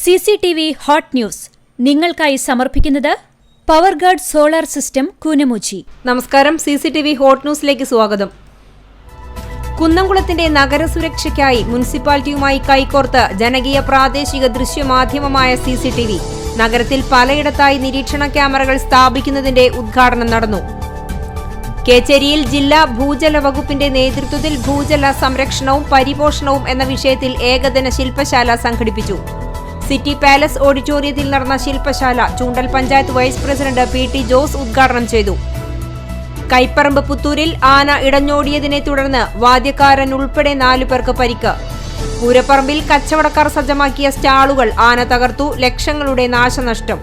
CCTV hot news നിങ്ങൾക്കായി സമർപ്പിക്കുന്നത് Powerguard solar system Koonamuchi. നമസ്കാരം. CCTV ഹോട്ട് ന്യൂസിലേക്ക് സ്വാഗതം. കുന്നംകുളത്തിന്റെ നഗരസുരക്ഷയ്ക്കായി മുനിസിപ്പാലിറ്റിയുമായി കൈകോർത്ത് ജനകീയ പ്രാദേശിക ദൃശ്യമാധ്യമമായ CCTV നഗരത്തിൽ പലയിടത്തായി നിരീക്ഷണ ക്യാമറകൾ സ്ഥാപിക്കുന്നതിന്റെ ഉദ്ഘാടനം നടന്നു. കേച്ചേരിയിൽ ജില്ലാ ഭൂജല വകുപ്പിന്റെ നേതൃത്വത്തിൽ ഭൂജല സംരക്ഷണവും പരിപോഷണവും എന്ന വിഷയത്തിൽ ഏകദിന ശില്പശാല സംഘടിപ്പിച്ചു. സിറ്റി പാലസ് ഓഡിറ്റോറിയത്തിൽ നടന്ന ശില്പശാല Choondal panchayat vice president PT Jose ഉദ്ഘാടനം ചെയ്തു. കൈപ്പറമ്പ് പുത്തൂരിൽ ആന ഇടഞ്ഞോടിയതിനെ തുടർന്ന് വാദ്യക്കാരൻ ഉൾപ്പെടെ 4 പേർക്ക് പരിക്ക്. പൂരപ്പറമ്പിൽ കച്ചവടക്കാർ സജ്ജമാക്കിയ സ്റ്റാളുകൾ ആന തകർത്തു, ലക്ഷങ്ങളുടെ നാശനഷ്ടം.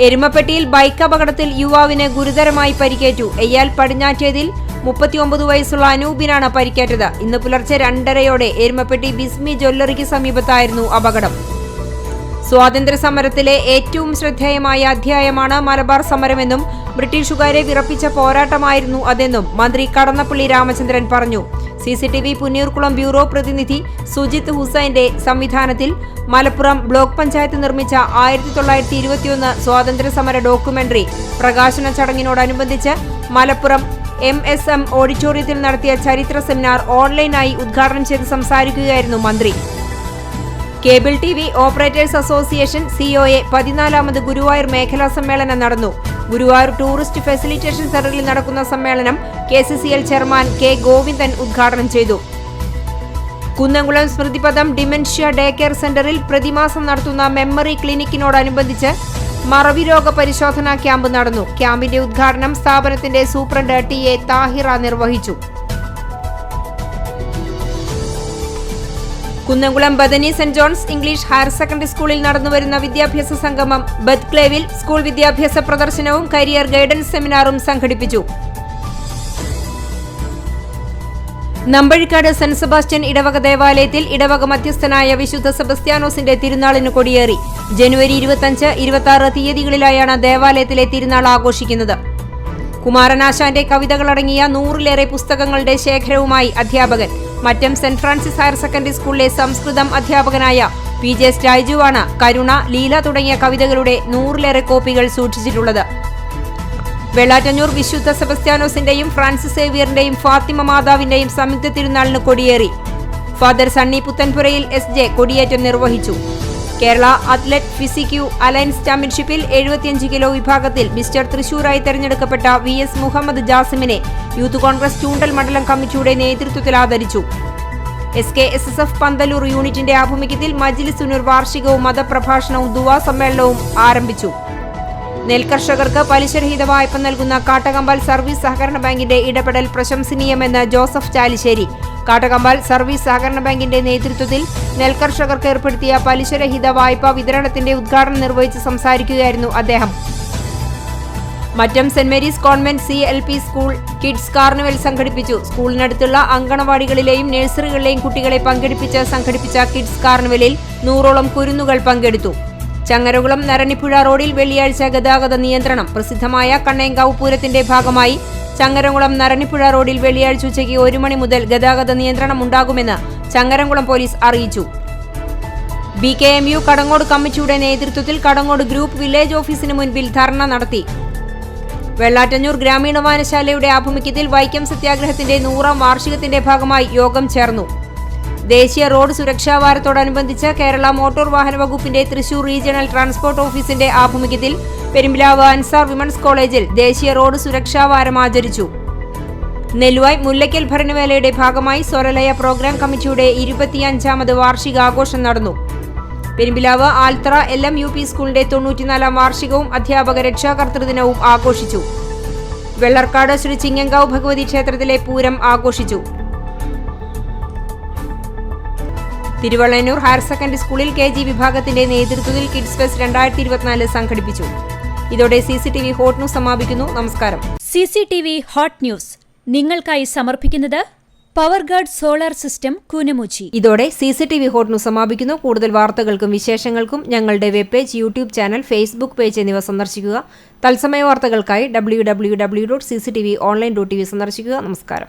എരുമപ്പെട്ടിയിൽ ബൈക്ക് അപകടത്തിൽ യുവാവിന് ഗുരുതരമായി പരിക്കേറ്റു. എയ്യാൽ പടിഞ്ഞാറ്റേതിൽ 39 വയസ്സുള്ള അനൂപിനാണ് പരിക്കേറ്റത്. ഇന്ന് പുലർച്ചെ 2:30 എരുമപ്പെട്ടി ബിസ്മി ജ്വല്ലറിക്ക് സമീപത്തായിരുന്നു അപകടം. സ്വാതന്ത്ര്യ സമരത്തിലെ ഏറ്റവും ശ്രദ്ധേയമായ അധ്യായമാണ് മലബാർ സമരമെന്നും ബ്രിട്ടീഷുകാരെ വിറപ്പിച്ച പോരാട്ടമായിരുന്നു അതെന്നും മന്ത്രി കടന്നപ്പള്ളി രാമചന്ദ്രൻ പറഞ്ഞു. CCTV പുന്നയൂർകുളം ബ്യൂറോ പ്രതിനിധി സുജിത് ഹുസൈന്റെ സംവിധാനത്തിൽ മലപ്പുറം ബ്ലോക്ക് പഞ്ചായത്ത് നിർമ്മിച്ച 1921 സ്വാതന്ത്ര്യ സമര ഡോക്യുമെന്ററി പ്രകാശന ചടങ്ങിനോടനുബന്ധിച്ച് മലപ്പുറം MSM ഓഡിറ്റോറിയത്തിൽ നടത്തിയ ചരിത്ര സെമിനാർ ഓൺലൈനായി ഉദ്ഘാടനം ചെയ്ത് സംസാരിക്കുകയായിരുന്നു മന്ത്രി. Cable TV operators association COA 14ാമത് ഗുരുവായൂർ മേഖലാ സമ്മേളനം നടന്നു. ഗുരുവായൂർ ടൂറിസ്റ്റ് ഫെസിലിറ്റേഷൻ സെന്ററിൽ നടക്കുന്ന സമ്മേളനം KCCL ചെയർമാൻ K ഗോവിന്ദൻ ഉദ്ഘാടനം ചെയ്തു. കുന്നംകുളം സ്മൃതിപഥം ഡിമെൻഷ്യ ഡേ കെയർ സെന്ററിൽ പ്രതിമാസം നടത്തുന്ന മെമ്മറി ക്ലിനിക്കിനോടനുബന്ധിച്ച് മറവിരോഗ പരിശോധനാ ക്യാമ്പ് നടന്നു. ക്യാമ്പിന്റെ ഉദ്ഘാടനം സ്ഥാപനത്തിന്റെ സൂപ്രണ്ട് TA താഹിറ നിർവഹിച്ചു. Kunnamkulam Bethany saint John's English higher secondary സ്കൂളിൽ നടന്നുവരുന്ന വിദ്യാഭ്യാസ സംഗമം ബത്ക്ലേവിൽ സ്കൂൾ വിദ്യാഭ്യാസ പ്രദർശനവും കരിയർ ഗൈഡൻസ് സെമിനാറും സംഘടിപ്പിച്ചു. നമ്പഴിക്കാട് സെന്റ് സെബാസ്റ്റ്യൻ ഇടവക ദേവാലയത്തിൽ ഇടവക മധ്യസ്ഥനായ വിശുദ്ധ സെബസ്ത്യാനോസിന്റെ തിരുനാളിന് കൊടിയേറി. ജനുവരി 25, 26 തീയതികളിലായാണ് ദേവാലയത്തിലെ തിരുനാൾ ആഘോഷിക്കുന്നത്. കുമാരനാശാന്റെ കവിതകളടങ്ങിയ 100ലേറെ പുസ്തകങ്ങളുടെ ശേഖരവുമായി അധ്യാപകൻ. മറ്റം സെന്റ് ഫ്രാൻസിസ് ഹയർ സെക്കൻഡറി സ്കൂളിലെ സംസ്കൃതം അധ്യാപകനായ PJ സ്റ്റൈജുവാണ് കരുണ, ലീല തുടങ്ങിയ കവിതകളുടെ 100ലേറെ കോപ്പികൾ സൂക്ഷിച്ചിട്ടുള്ളത്. വെള്ളാറ്റഞ്ഞൂർ വിശുദ്ധ സെബസ്ത്യാനോസിന്റെയും ഫ്രാൻസിസ് സേവിയറിന്റെയും ഫാത്തിമ മാതാവിന്റെയും സംയുക്ത തിരുനാളിന് കൊടിയേറി. ഫാദർ സണ്ണി പുത്തൻപുരയിൽ SJ കൊടിയേറ്റം നിർവഹിച്ചു. കേരള അത്ലറ്റ് ഫിസിക്യു അലയൻസ് ചാമ്പ്യൻഷിപ്പിൽ 75 കിലോ വിഭാഗത്തിൽ മിസ്റ്റർ തൃശൂരായി തെരഞ്ഞെടുക്കപ്പെട്ട VS മുഹമ്മദ് ജാസിമിനെ യൂത്ത് കോൺഗ്രസ് ചൂണ്ടൽ മണ്ഡലം കമ്മിറ്റിയുടെ നേതൃത്വത്തിൽ ആദരിച്ചു. SKSSF പന്തലൂർ യൂണിറ്റിന്റെ ആഭിമുഖ്യത്തിൽ മജ്ലിസുനൂർ വാർഷികവും മതപ്രഭാഷണവും ദുആ സമ്മേളനവും ആരംഭിച്ചു. നെൽകർഷകർക്ക് പലിശരഹിത വായ്പ നൽകുന്ന കാട്ടകമ്പാൽ സർവീസ് സഹകരണ ബാങ്കിന്റെ ഇടപെടൽ പ്രശംസനീയമെന്ന് ജോസഫ് ചാലിശ്ശേരി. കാട്ടകമ്പാൽ സർവീസ് സഹകരണ ബാങ്കിന്റെ നേതൃത്വത്തിൽ നെൽകർഷകർക്ക് ഏർപ്പെടുത്തിയ പലിശരഹിത വായ്പാ വിതരണത്തിന്റെ ഉദ്ഘാടനം നിർവഹിച്ച് സംസാരിക്കുകയായിരുന്നു അദ്ദേഹം. മറ്റം സെന്റ് Mary's convent CLP school kids carnival സംഘടിപ്പിച്ചു. സ്കൂളിനടുത്തുള്ള അങ്കണവാടികളിലെയും നഴ്സറികളിലെയും കുട്ടികളെ പങ്കെടുപ്പിച്ച് സംഘടിപ്പിച്ച കിഡ്സ് കാർണിവലിൽ 100ഓളം കുരുന്നുകൾ പങ്കെടുത്തു. ചങ്ങരകുളം നരണിപ്പുഴ റോഡിൽ വെള്ളിയാഴ്ച ഗതാഗത നിയന്ത്രണം. പ്രസിദ്ധമായ കണ്ണേങ്കാവ് പൂരത്തിന്റെ ഭാഗമായി ചങ്ങരകുളം നരണിപ്പുഴ റോഡിൽ വെള്ളിയാഴ്ച ഉച്ചയ്ക്ക് 1 മണി മുതൽ ഗതാഗത നിയന്ത്രണം ഉണ്ടാകുമെന്ന് ചങ്ങരകുളം പോലീസ് അറിയിച്ചു. BKMU കടങ്ങോട് കമ്മിറ്റിയുടെ നേതൃത്വത്തിൽ കടങ്ങോട് ഗ്രൂപ്പ് വില്ലേജ് ഓഫീസിന് മുൻപിൽ ധർണ നടത്തി. വെള്ളാറ്റഞ്ഞൂർ ഗ്രാമീണ വായനശാലയുടെ ആഭിമുഖ്യത്തിൽ വൈക്കം സത്യാഗ്രഹത്തിന്റെ 100ാം വാർഷികത്തിന്റെ ഭാഗമായി യോഗം ചേർന്നു. ദേശീയ റോഡ് സുരക്ഷാ വാരത്തോടനുബന്ധിച്ച് കേരള മോട്ടോർ വാഹന വകുപ്പിന്റെ തൃശൂർ റീജിയണൽ ട്രാൻസ്പോർട്ട് ഓഫീസിന്റെ ആഭിമുഖ്യത്തിൽ പെരുമ്പിലാവ് അൻസാർ വിമൻസ് കോളേജിൽ ദേശീയ റോഡ് സുരക്ഷാ വാരം ആചരിച്ചു. നെല്ലുവായ് മുല്ലയ്ക്കൽ ഭരണവേലയുടെ ഭാഗമായി സ്വരലയ പ്രോഗ്രാം കമ്മിറ്റിയുടെ 25ാമത് വാർഷികാഘോഷം നടന്നു. പെരുമ്പിലാവ് ആൽത്തറ LMUP സ്കൂളിന്റെ 94ാം വാർഷികവും അധ്യാപക രക്ഷാകർതൃദിനവും ആഘോഷിച്ചു. വെള്ളർക്കാട് ശ്രീ ചിങ്ങങ്കാവ് ഭഗവതി ക്ഷേത്രത്തിലെ പൂരം ആഘോഷിച്ചു. തിരുവള്ളൂർ ഹയർ സെക്കൻഡറി സ്കൂളിൽ KG വിഭാഗത്തിന്റെ നേതൃത്വത്തിൽ കിഡ്സ് ഫെസ്റ്റ് 2024 സംഘടിപ്പിച്ചു. ഇതോടെ CCTV ഹോട്ട് ന്യൂസ് സമാപിക്കുന്നു. നമസ്കാരം. CCTV ഹോട്ട് ന്യൂസ് നിങ്ങൾക്കായി സമർപ്പിക്കുന്നത് പവർഗാർഡ് സോളാർ സിസ്റ്റം കൂനമുച്ചി. ഇതോടെ CCTV ഹോട്ട് ന്യൂസ് സമാപിക്കുന്നു. കൂടുതൽ വാർത്തകൾക്കും വിശേഷങ്ങൾക്കും ഞങ്ങളുടെ web page, YouTube channel, Facebook page എന്നിവ സന്ദർശിക്കുക. തത്സമയ വാർത്തകൾക്കായി www.cctv.online.tv സന്ദർശിക്കുക. നമസ്കാരം.